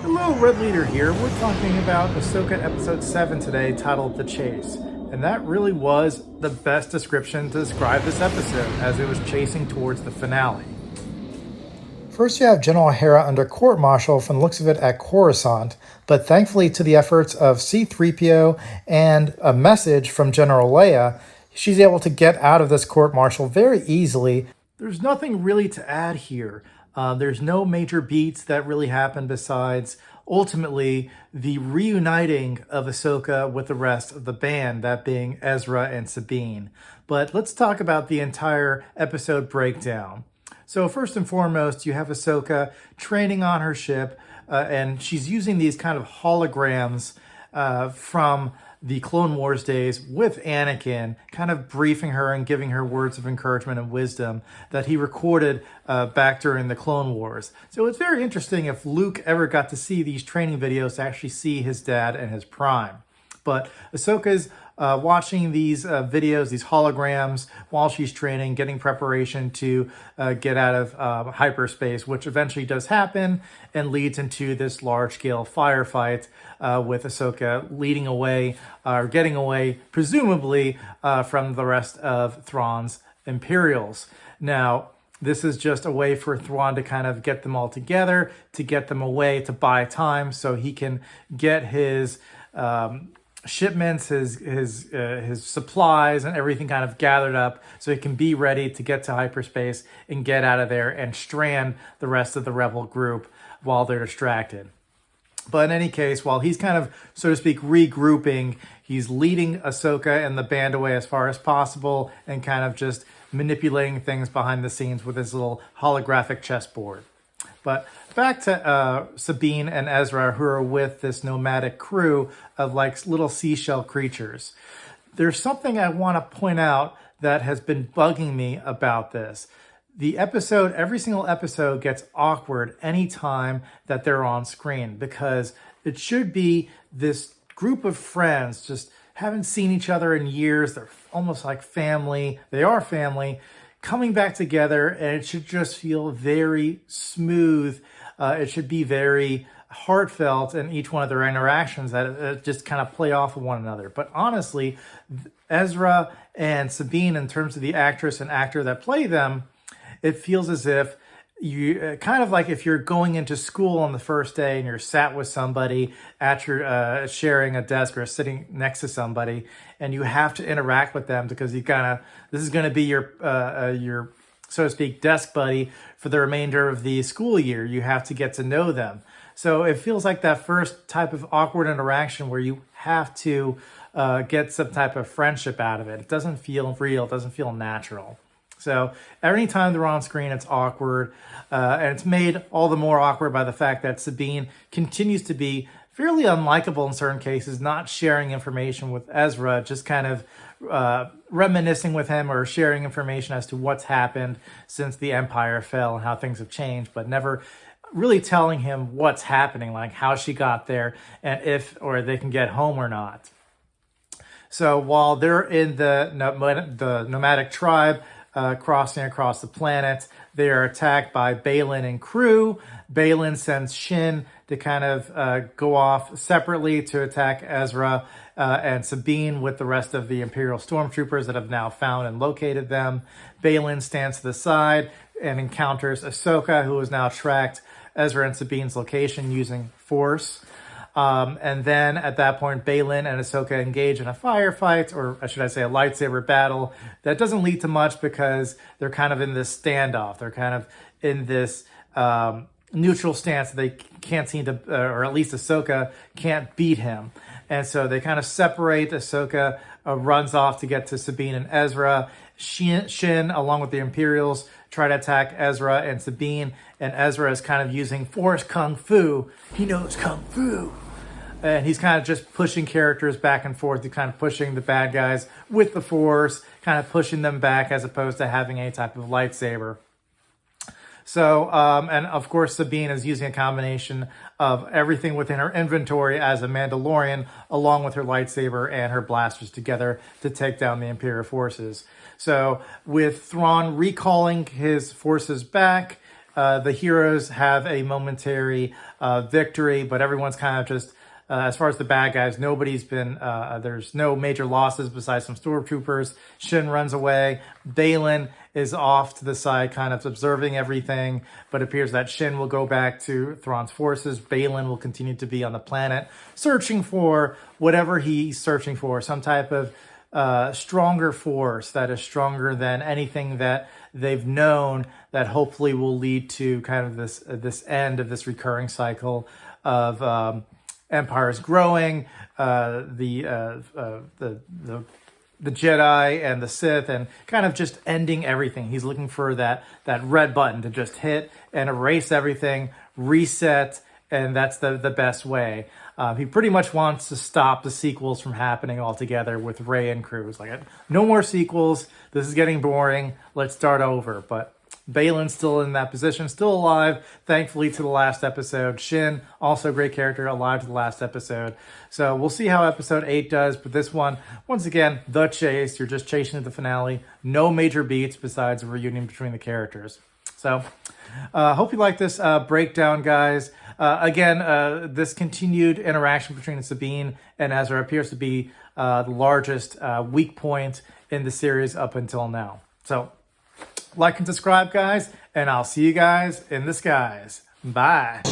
Hello, Red Leader here. We're talking about Ahsoka Episode 7 today, titled The Chase. And that really was the best description to describe this episode, as it was chasing towards the finale. First, you have General Hera under court-martial from the looks of it at Coruscant, but thankfully to the efforts of C-3PO and a message from General Leia, she's able to get out of this court-martial very easily. There's nothing really to add here. There's no major beats that really happen besides ultimately the reuniting of Ahsoka with the rest of the band, that being Ezra and Sabine. But let's talk about the entire episode breakdown. So first and foremost, you have Ahsoka training on her ship, and she's using these kind of holograms from the Clone Wars days with Anakin, kind of briefing her and giving her words of encouragement and wisdom that he recorded back during the Clone Wars. So it's very interesting if Luke ever got to see these training videos to actually see his dad in his prime. But Ahsoka's watching these videos, these holograms, while she's training, getting preparation to get out of hyperspace, which eventually does happen and leads into this large-scale firefight with Ahsoka leading away, or getting away, presumably, from the rest of Thrawn's Imperials. Now, this is just a way for Thrawn to kind of get them all together, to get them away, to buy time so he can get his shipments, his supplies and everything kind of gathered up so he can be ready to get to hyperspace and get out of there and strand the rest of the rebel group while they're distracted. But in any case, while he's kind of, so to speak, regrouping, he's leading Ahsoka and the band away as far as possible and kind of just manipulating things behind the scenes with his little holographic chessboard. But back to Sabine and Ezra, who are with this nomadic crew of like little seashell creatures. There's something I want to point out that has been bugging me about this. The episode, every single episode gets awkward anytime that they're on screen, because it should be this group of friends, just haven't seen each other in years. They're almost like family. They are family, coming back together, and it should just feel very smooth. It should be very heartfelt in each one of their interactions, that just kind of play off of one another. But honestly, Ezra and Sabine, in terms of the actress and actor that play them, it feels as if you kind of like if you're going into school on the first day and you're sat with somebody at your sharing a desk or sitting next to somebody, and you have to interact with them because you kind of, this is going to be your so to speak desk buddy for the remainder of the school year. You have to get to know them. So it feels like that first type of awkward interaction where you have to get some type of friendship out of it. It doesn't feel real. It doesn't feel natural. So every time they're on screen, it's awkward. And it's made all the more awkward by the fact that Sabine continues to be fairly unlikable in certain cases, not sharing information with Ezra, just kind of reminiscing with him or sharing information as to what's happened since the Empire fell and how things have changed, but never really telling him what's happening, like how she got there and if or they can get home or not. So while they're in the nomadic tribe, crossing across the planet, they are attacked by Balin and crew. Balin sends Shin to kind of go off separately to attack Ezra and Sabine with the rest of the Imperial stormtroopers that have now found and located them. Balin stands to the side and encounters Ahsoka, who has now tracked Ezra and Sabine's location using Force. And then at that point, Balin and Ahsoka engage in a firefight, or should I say a lightsaber battle, that doesn't lead to much because they're kind of in this standoff. They're kind of in this neutral stance. They can't seem to, or at least Ahsoka can't beat him. And so they kind of separate. Ahsoka runs off to get to Sabine and Ezra. Shin, along with the Imperials, try to attack Ezra and Sabine, and Ezra is kind of using Force Kung Fu. He knows Kung Fu. And he's kind of just pushing characters back and forth, kind of pushing the bad guys with the Force, kind of pushing them back as opposed to having any type of lightsaber. So, and of course, Sabine is using a combination of everything within her inventory as a Mandalorian, along with her lightsaber and her blasters together to take down the Imperial forces. So with Thrawn recalling his forces back, the heroes have a momentary victory, but everyone's kind of just, as far as the bad guys, nobody's been, there's no major losses besides some stormtroopers. Shin runs away. Balin is off to the side, kind of observing everything, but it appears that Shin will go back to Thrawn's forces. Balin will continue to be on the planet, searching for whatever he's searching for, some type of stronger force that is stronger than anything that they've known, that hopefully will lead to kind of this end of this recurring cycle of empires growing, the Jedi and the Sith, and kind of just ending everything. He's looking for that red button to just hit and erase everything, reset, and that's the best way. He pretty much wants to stop the sequels from happening altogether with Rey and crew. It's like, no more sequels. This is getting boring. Let's start over. But Balin's still in that position, still alive, thankfully, to the last episode. Shin, also a great character, alive to the last episode. So we'll see how episode 8 does. But this one, once again, the chase. You're just chasing at the finale. No major beats besides a reunion between the characters. So hope you like this breakdown, guys. Again, this continued interaction between Sabine and Ezra appears to be the largest weak point in the series up until now. So like and subscribe, guys, and I'll see you guys in the skies. Bye.